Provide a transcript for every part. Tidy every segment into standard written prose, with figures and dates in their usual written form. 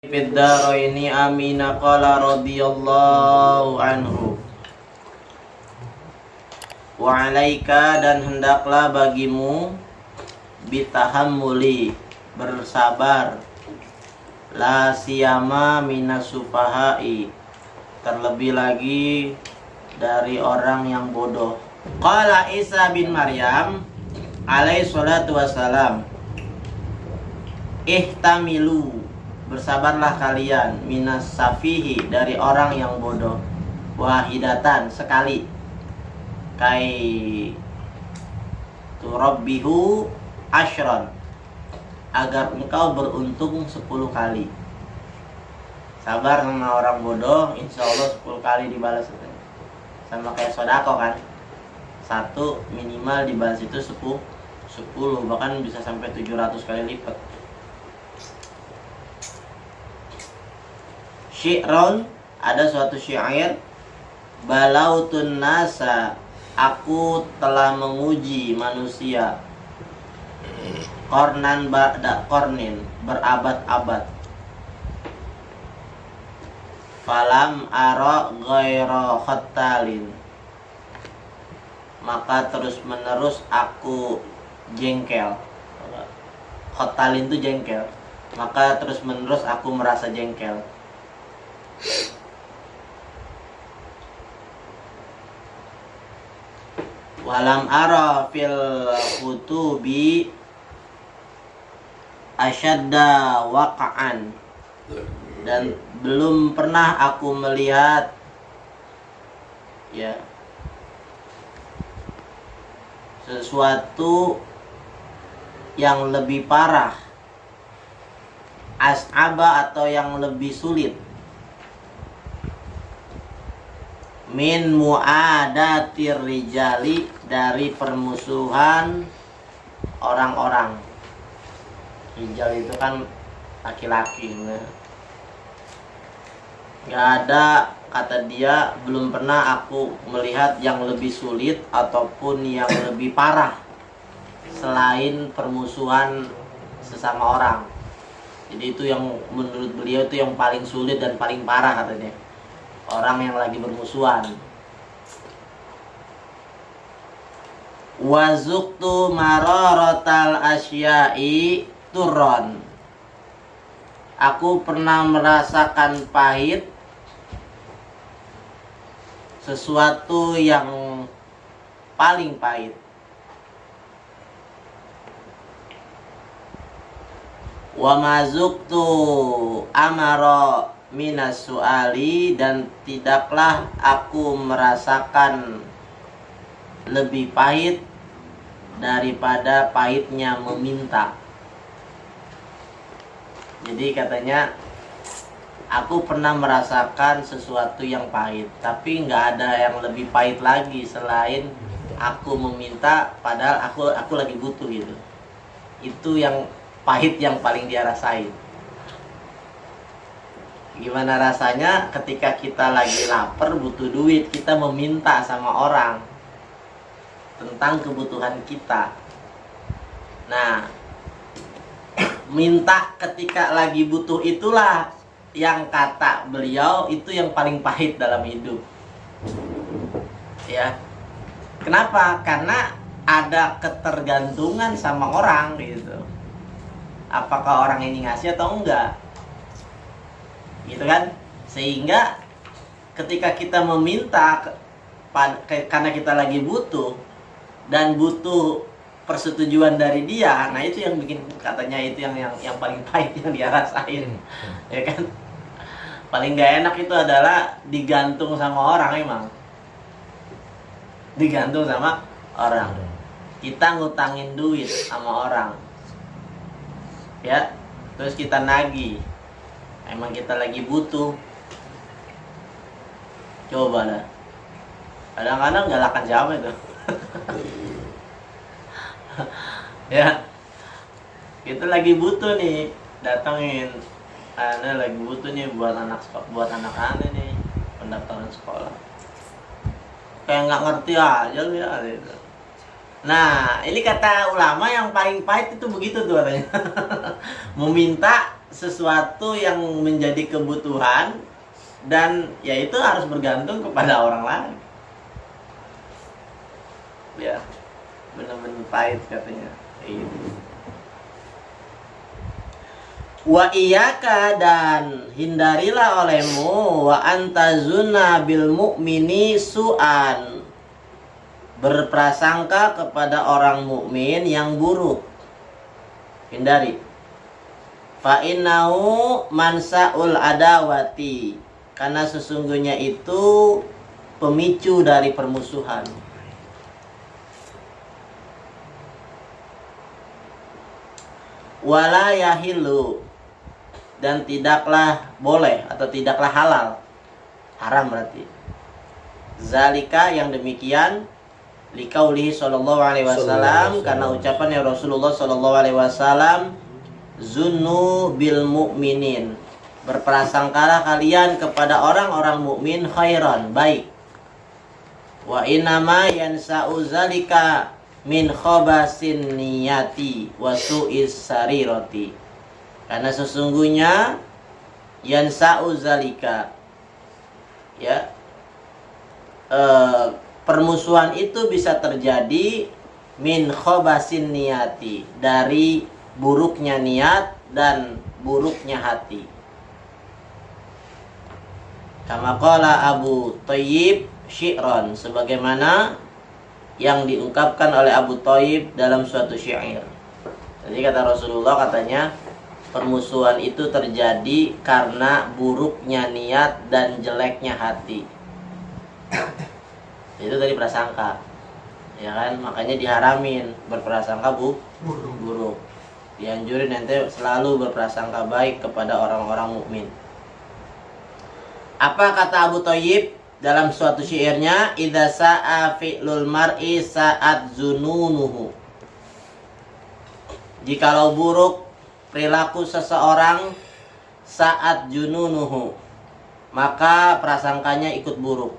Fiddaraini amina qala radhiyallahu anhu. Wa alaika, dan hendaklah bagimu, bitahammuli, bersabar, la siyama minas sufahai, terlebih lagi dari orang yang bodoh. Qala Isa bin Maryam alaihi salatu wassalam, ihtamilu, bersabarlah kalian, minas safihi, dari orang yang bodoh, wahidatan, sekali, kai turabbihu ashron, agar engkau beruntung 10 kali. Sabar sama orang bodoh, insya Allah 10 kali dibalas. Sama kayak sodako kan, satu minimal dibalas itu 10, bahkan bisa sampai 700 kali lipat. Syi'ron, ada suatu syair, balautun nasa, aku telah menguji manusia, kornan ba'da kornin, berabad-abad, falam ara ghaira khattalin, maka terus menerus aku jengkel. Khattalin itu jengkel, maka terus menerus aku merasa jengkel. Walam ara fil kutubi asyadda waqa'an, dan belum pernah aku melihat sesuatu yang lebih parah, as'aba, atau yang lebih sulit, min mu'adatir rijali, dari permusuhan orang-orang. Rijal itu kan laki-laki. Gak ada, kata dia, belum pernah aku melihat yang lebih sulit ataupun yang lebih parah selain permusuhan sesama orang. Jadi itu yang menurut beliau itu yang paling sulit dan paling parah, katanya, orang yang lagi bermusuhan. Wazuktu mararatal asya'i turron, aku pernah merasakan pahit sesuatu yang paling pahit. Wa mazuktu amara minas su'ali, dan tidaklah aku merasakan lebih pahit daripada pahitnya meminta. Jadi katanya, aku pernah merasakan sesuatu yang pahit, tapi nggak ada yang lebih pahit lagi selain aku meminta padahal aku lagi butuh gitu. Itu yang pahit yang paling dia rasain. Gimana rasanya ketika kita lagi lapar, butuh duit, kita meminta sama orang tentang kebutuhan kita. Nah, minta ketika lagi butuh itulah yang kata beliau itu yang paling pahit dalam hidup. Ya. Kenapa? Karena ada ketergantungan sama orang gitu. Apakah orang ini ngasih atau enggak? Gitu kan? Sehingga ketika kita meminta karena kita lagi butuh dan butuh persetujuan dari dia, nah itu yang bikin, katanya itu yang paling pahit yang dia rasain. Ya kan? Paling gak enak itu adalah digantung sama orang. Emang digantung sama orang. Kita ngutangin duit sama orang, ya, terus kita nagih. Emang kita lagi butuh. Coba lah, kadang-kadang galakan siapa itu. Ya, kita lagi butuh nih, datangin, Anda lagi butuh nih buat anak Anda nih pendaftaran sekolah. Kayak nggak ngerti aja lu ya gitu. Nah, ini kata ulama yang paling pahit itu begitu tuh katanya. Meminta sesuatu yang menjadi kebutuhan dan ya itu harus bergantung kepada orang lain. Ya, benar-benar pahit katanya. Wa iyaka, dan hindarilah olehmu, wa antazuna bil mu'mini su'an, berprasangka kepada orang mukmin yang buruk. Hindari. Fa innahu mansaul adawati, karena sesungguhnya itu pemicu dari permusuhan. Wala yahilu, dan tidaklah boleh atau tidaklah halal, haram berarti. Zalika, yang demikian, liqaulihi sallallahu alaihi wasallam, karena ucapannya Rasulullah sallallahu alaihi wasallam, zunnu bil mu'minin, berprasangkalah kalian kepada orang-orang mukmin khairan, baik. Wa innama yansa'u zalika min khobasin niyati wa su'is sarirati, karena sesungguhnya yansa'u zalika, ya, permusuhan itu bisa terjadi min khobasin niyati, dari buruknya niat dan buruknya hati. Kama qala Abu Thayyib syi'ran, sebagaimana yang diungkapkan oleh Abu Thayyib dalam suatu syair. Jadi kata Rasulullah, katanya permusuhan itu terjadi karena buruknya niat dan jeleknya hati. Itu tadi prasangka, ya kan? Makanya diharamin berprasangka buruk. Dianjurin nanti selalu berprasangka baik kepada orang-orang mukmin. Apa kata Abu Thayyib dalam suatu syairnya? Idza sa'a fi'lul mar'i sa'at zununuhu, jikalau buruk perilaku seseorang, sa'at jununuhu, maka prasangkanya ikut buruk.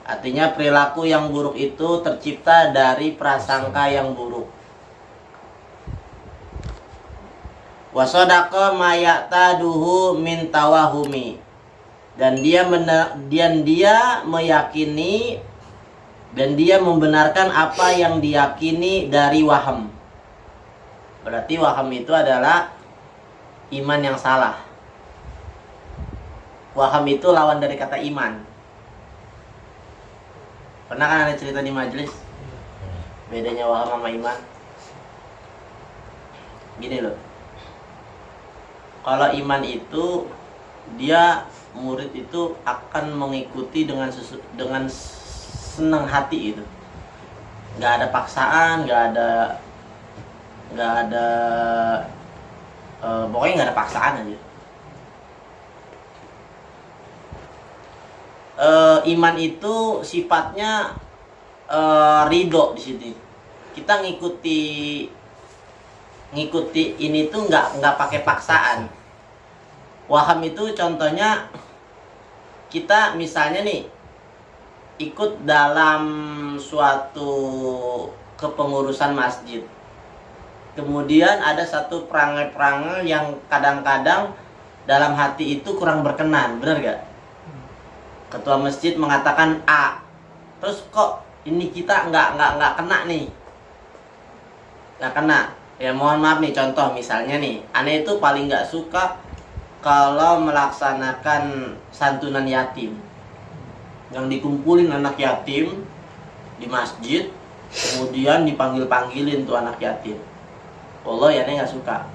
Artinya perilaku yang buruk itu tercipta dari prasangka yang buruk. Wa sadaqa ma ya'taduhu min tawahumi, dan dia meyakini dan dia membenarkan apa yang diyakini dari waham. Berarti waham itu adalah iman yang salah. Waham itu lawan dari kata iman. Pernah kan ada cerita di majelis bedanya waham sama iman? Gini loh, kalau iman itu dia murid itu akan mengikuti dengan senang hati itu, nggak ada paksaan, nggak ada pokoknya nggak ada paksaan aja. Iman itu sifatnya ridho di sini. Kita ngikuti ini tuh nggak pakai paksaan. Waham itu contohnya, kita misalnya nih ikut dalam suatu kepengurusan masjid, kemudian ada satu perangai-perangai yang kadang-kadang dalam hati itu kurang berkenan, benar gak? Ketua masjid mengatakan A, terus kok ini kita nggak kena nih, nggak kena. Ya mohon maaf nih, contoh misalnya nih, aneh itu paling nggak suka kalau melaksanakan santunan yatim, yang dikumpulin anak yatim di masjid, kemudian dipanggil-panggilin tuh anak yatim. Allah ya, aneh nggak suka,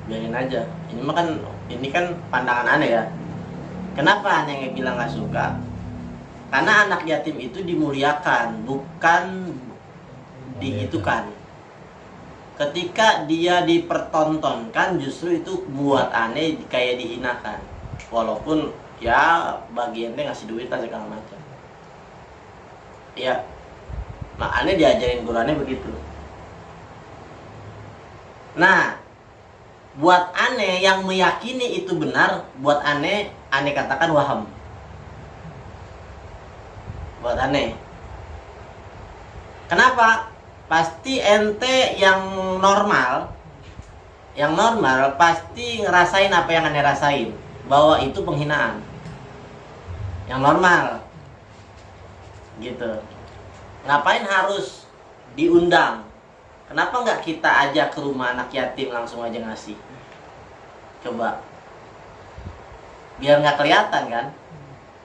biarin aja. Ini kan pandangan aneh ya. Kenapa aneh bilang nggak suka? Karena anak yatim itu dimuliakan, bukan dihitukan. Ketika dia dipertontonkan, justru itu buat aneh kayak dihinakan. Walaupun ya bagiannya ngasih duit lah segala macam. Ya, makanya diajarin Qurannya begitu. Nah, buat aneh yang meyakini itu benar, buat aneh katakan waham. Buat aneh. Kenapa? Pasti ente yang normal pasti ngerasain apa yang ane rasain, bahwa itu penghinaan. Yang normal gitu. Ngapain harus diundang? Kenapa nggak kita ajak ke rumah anak yatim, langsung aja ngasih? Coba, biar nggak kelihatan kan?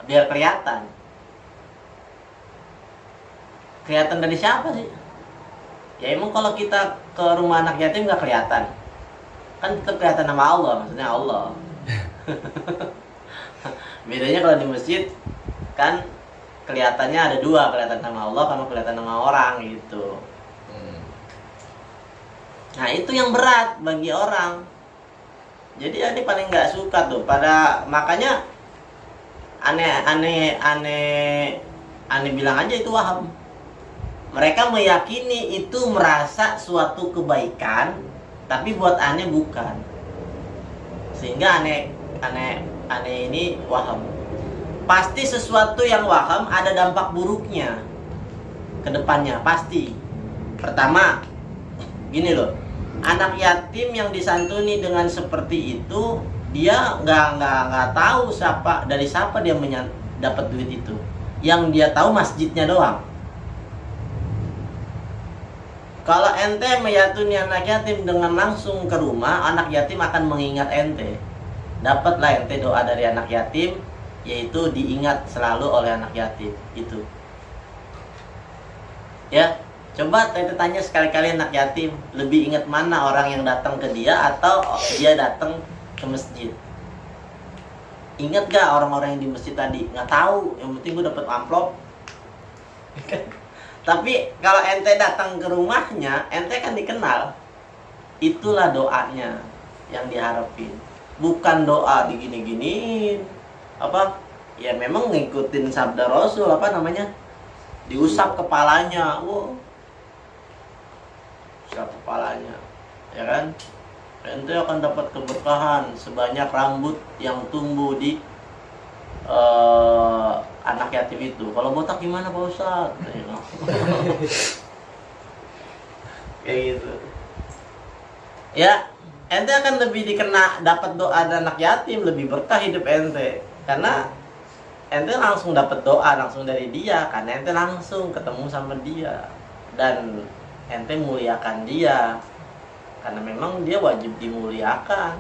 Biar kelihatan dari siapa sih? Ya emang kalau kita ke rumah anak yatim nggak kelihatan, kan tetap kelihatan nama Allah, maksudnya Allah. Bedanya kalau di masjid kan kelihatannya ada dua, kelihatan nama Allah sama kelihatan nama orang gitu. Nah itu yang berat bagi orang. Jadi ini paling nggak suka tuh, makanya aneh bilang aja itu waham. Mereka meyakini itu merasa suatu kebaikan, tapi buat aneh bukan. Sehingga aneh ini waham. Pasti sesuatu yang waham ada dampak buruknya ke depannya, pasti. Pertama, gini loh, anak yatim yang disantuni dengan seperti itu, dia nggak tahu dari siapa dia dapat duit itu. Yang dia tahu masjidnya doang. Kalau ente meyatuni anak yatim dengan langsung ke rumah, anak yatim akan mengingat ente. Dapatlah ente doa dari anak yatim, yaitu diingat selalu oleh anak yatim itu. Ya, coba ente tanya sekali-kali anak yatim, lebih ingat mana orang yang datang ke dia atau dia datang ke masjid? Ingat gak orang-orang yang di masjid tadi? Nggak tahu, yang penting gue dapet amplop. Tapi kalau ente datang ke rumahnya, ente kan dikenal. Itulah doanya yang diharapin. Bukan doa digini-giniin. Apa? Ya memang ngikutin sabda Rasul, apa namanya? Diusap kepalanya. Wow. Usap kepalanya. Ya kan? Ente akan dapat keberkahan sebanyak rambut yang tumbuh di anak yatim itu. Kalau botak gimana Pak Ustadz? Kayak gitu. Ya, ente akan lebih dapat doa dari anak yatim, lebih berkah hidup ente. Karena ente langsung dapat doa langsung dari dia, karena ente langsung ketemu sama dia dan ente muliakan dia. Karena memang dia wajib dimuliakan.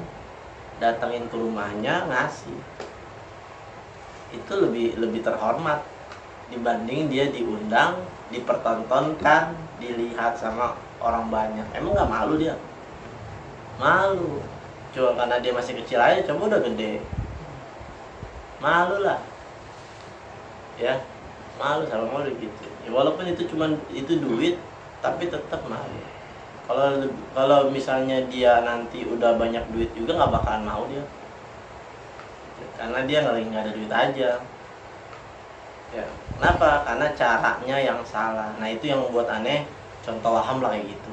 Datengin ke rumahnya, ngasih. Itu lebih terhormat dibanding dia diundang, dipertontonkan, dilihat sama orang banyak. Emang nggak malu dia? Malu. Cuma karena dia masih kecil aja, coba udah gede, malu lah. Ya, malu sama malu gitu. Ya, walaupun itu duit, tapi tetap malu. Kalau misalnya dia nanti udah banyak duit juga nggak bakalan mau dia. Karena dia nggak ada duit aja. Ya, kenapa? Karena caranya yang salah. Nah itu yang membuat aneh. Contoh waham lah kayak gitu.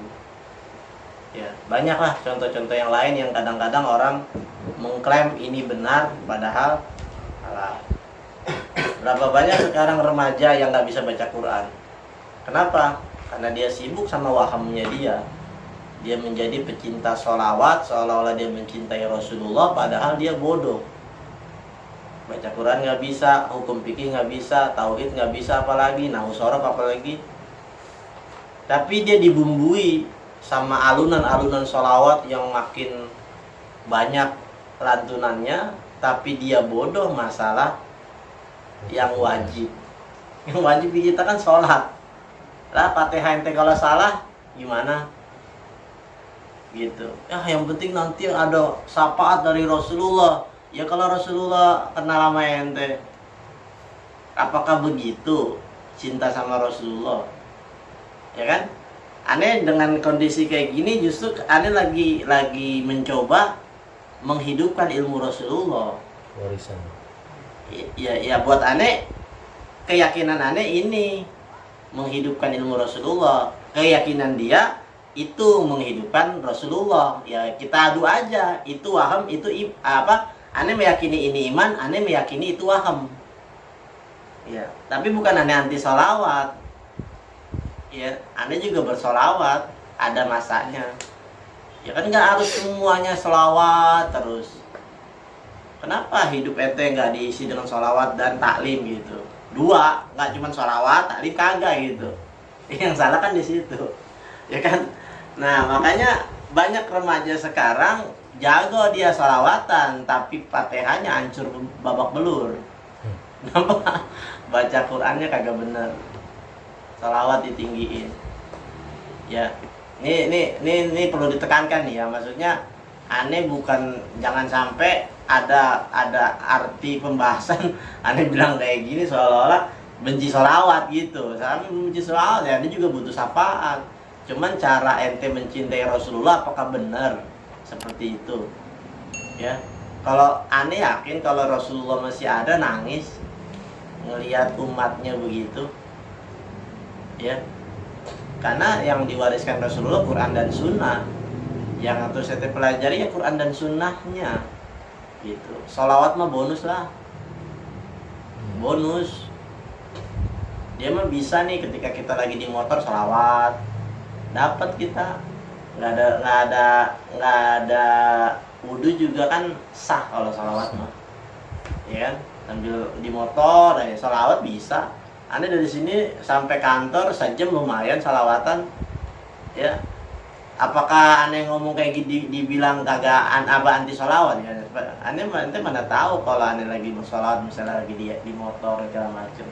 Ya, banyak lah contoh-contoh yang lain yang kadang-kadang orang mengklaim ini benar, padahal salah. Berapa banyak sekarang remaja yang nggak bisa baca Quran? Kenapa? Karena dia sibuk sama wahamnya dia. Dia menjadi pecinta sholawat, seolah-olah dia mencintai Rasulullah, padahal dia bodoh. Baca Quran nggak bisa, hukum fikih nggak bisa, tauhid nggak bisa, apalagi nahu sorof apalagi. Tapi dia dibumbui sama alunan-alunan sholawat yang makin banyak lantunannya, tapi dia bodoh masalah yang wajib. Yang wajib kita kan sholat. Lah Fatihah ente kalau salah gimana? Gitu. Ya yang penting nanti ada syafaat dari Rasulullah. Ya kalau Rasulullah kenal sama ente, apakah begitu cinta sama Rasulullah? Ya kan? Aneh dengan kondisi kayak gini justru aneh lagi mencoba menghidupkan ilmu Rasulullah. Warisan. Ya buat aneh, keyakinan aneh ini menghidupkan ilmu Rasulullah. Keyakinan dia itu menghidupkan Rasulullah. Ya kita adu aja. Itu waham, itu apa? Aneh meyakini ini iman, aneh meyakini itu waham. Ya, tapi bukan aneh anti sholawat. ya Anda juga bersolawat, ada masanya. Ya kan nggak harus semuanya selawat terus. Kenapa hidup ente nggak diisi dengan solawat dan taklim gitu? Dua, nggak cuma solawat, taklim kagak gitu. Yang salah kan di situ, ya kan? Nah makanya banyak remaja sekarang jago dia solawatan, tapi fatihahnya hancur babak belur. Kenapa? Baca Qurannya kagak bener, solawat ditinggiin. Ya, ini perlu ditekankan nih ya, maksudnya aneh bukan jangan sampai ada arti pembahasan aneh bilang kayak gini seolah-olah benci sholawat gitu. Sama benci sholawat ya, aneh juga butuh syafaat. Cuman cara ente mencintai Rasulullah apakah benar seperti itu? Ya, kalau aneh yakin kalau Rasulullah masih ada nangis ngelihat umatnya begitu, ya. Karena yang diwariskan Rasulullah Quran dan Sunnah. Yang harus saya pelajari ya Quran dan Sunnahnya gitu. Sholawat mah bonus lah, bonus. Dia mah bisa nih ketika kita lagi di motor sholawat, dapat kita. Nggak ada wudhu juga kan sah kalau sholawat mah, ya kan? Sambil di motor ya sholawat bisa. Anda dari sini sampai kantor sejam lumayan sholawatan, ya. Apakah aneh ngomong kayak gini dibilang kagak anti sholawat ya? Aneh mana tahu kalau aneh lagi bersolawat misalnya lagi di motor segala macam.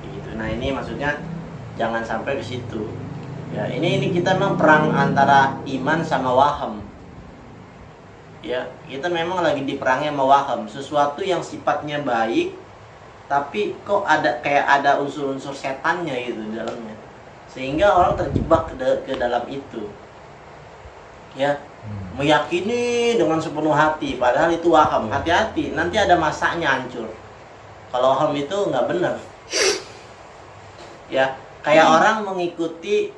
Gitu. Nah ini maksudnya jangan sampai ke situ. Ya ini kita memang perang antara iman sama waham. Ya kita memang lagi di perangnya sama waham. Sesuatu yang sifatnya baik, tapi kok ada unsur-unsur setannya gitu di dalamnya. Sehingga orang terjebak ke dalam itu, ya, meyakini dengan sepenuh hati, padahal itu waham. Hati-hati, nanti ada masanya hancur. Kalau waham itu nggak benar, ya, kayak orang mengikuti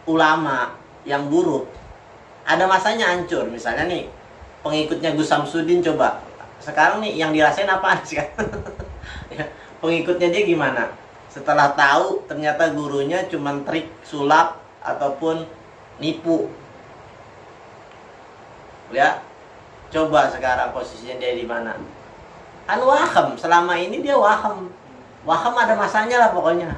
ulama yang buruk, ada masanya hancur. Misalnya nih, pengikutnya Gus Samsudin coba, sekarang nih yang dirasain apa sih? Ya, pengikutnya dia gimana? Setelah tahu ternyata gurunya cuma trik sulap ataupun nipu, ya coba sekarang posisinya dia di mana? Kan waham, selama ini dia waham ada masanya lah pokoknya,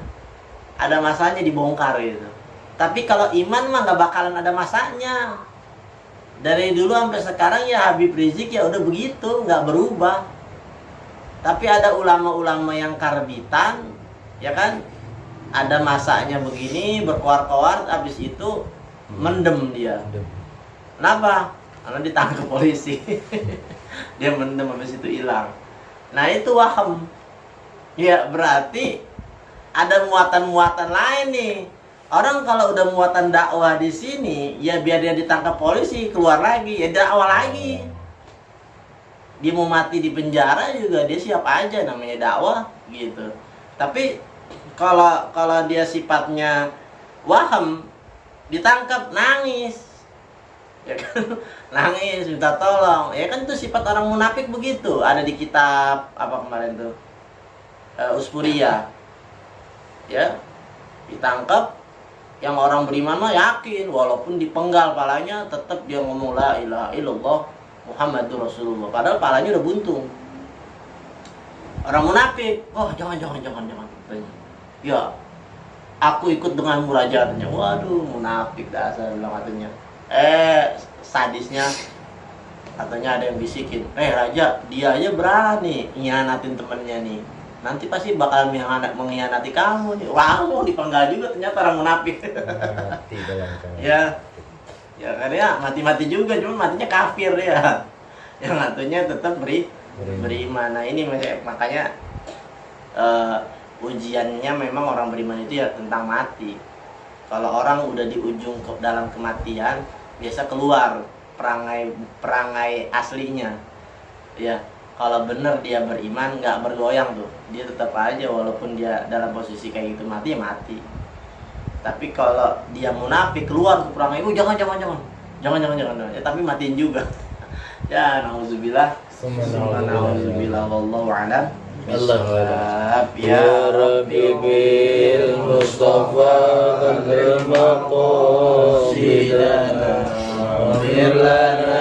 ada masanya dibongkar gitu. Tapi kalau iman mah nggak bakalan ada masanya. Dari dulu sampai sekarang ya Habib Rizik ya udah begitu, nggak berubah. Tapi ada ulama-ulama yang karbitan, ya kan, ada masanya begini berkoar-koar, habis itu mendem dia. Kenapa? Karena ditangkap polisi. Dia mendem habis itu hilang. Nah itu waham. Ya berarti ada muatan-muatan lain nih. Orang kalau udah muatan dakwah di sini, ya biar dia ditangkap polisi keluar lagi, ya dakwah lagi. Dia mau mati di penjara juga dia siap aja, namanya dakwah gitu. Tapi kalau dia sifatnya waham, ditangkap nangis, ya kan? Nangis minta tolong, ya kan itu sifat orang munafik begitu. Ada di kitab apa kemarin tuh Usfuriyah, ya, ditangkap. Yang orang beriman mah yakin walaupun dipenggal palanya tetap dia ngomong la ilaha illallah Muhammadur Rasulullah, padahal palanya udah buntung. Orang munafik, oh jangan. Ya, aku ikut dengan murajaatnya. Waduh, munafik dasar bilang katanya. Sadisnya katanya ada yang bisikin, Raja, dia aja berani ngianatin temennya nih. Nanti pasti bakal mengkhianati kamu nih. Wah, mau dipenggal juga ternyata orang munafik. Mati dalam ya karena mati juga, cuma matinya kafir ya. Yang satunya tetap beriman. Nah ini makanya ujiannya memang orang beriman itu ya tentang mati. Kalau orang udah di ujung dalam kematian, biasa keluar perangai aslinya. Ya, kalau benar dia beriman nggak bergoyang tuh, dia tetap aja walaupun dia dalam posisi kayak gitu mati ya mati. Tapi kalau dia munafik keluar tuh perangai, jangan, ya, tapi matiin juga. Ya, nauzubillah. Wallahu a'lam. Bismillah. Ya Rabbi bil Mustafa qadri maqasidana Akhir lana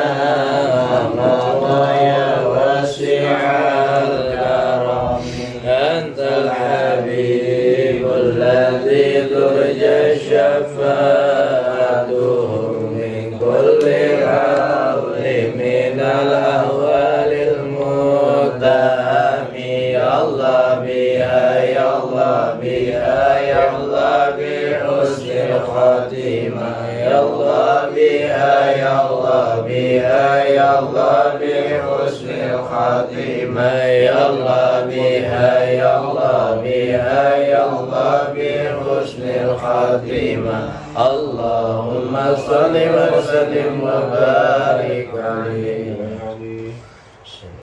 amana ya wasi'al karami Antal habibul ladzi turja syafa'atuhu min kulli hawli minal ahwalil mutami Ya Allah biha ya Allah biha ya Allah bi husnil khatimah Ya Allah biha ya Allah biha ya Allah bi husnil khatimah Ya Allah biha ya Allah biha ya Allah bi husnil khatimah Allahumma salli wa sallim wa barik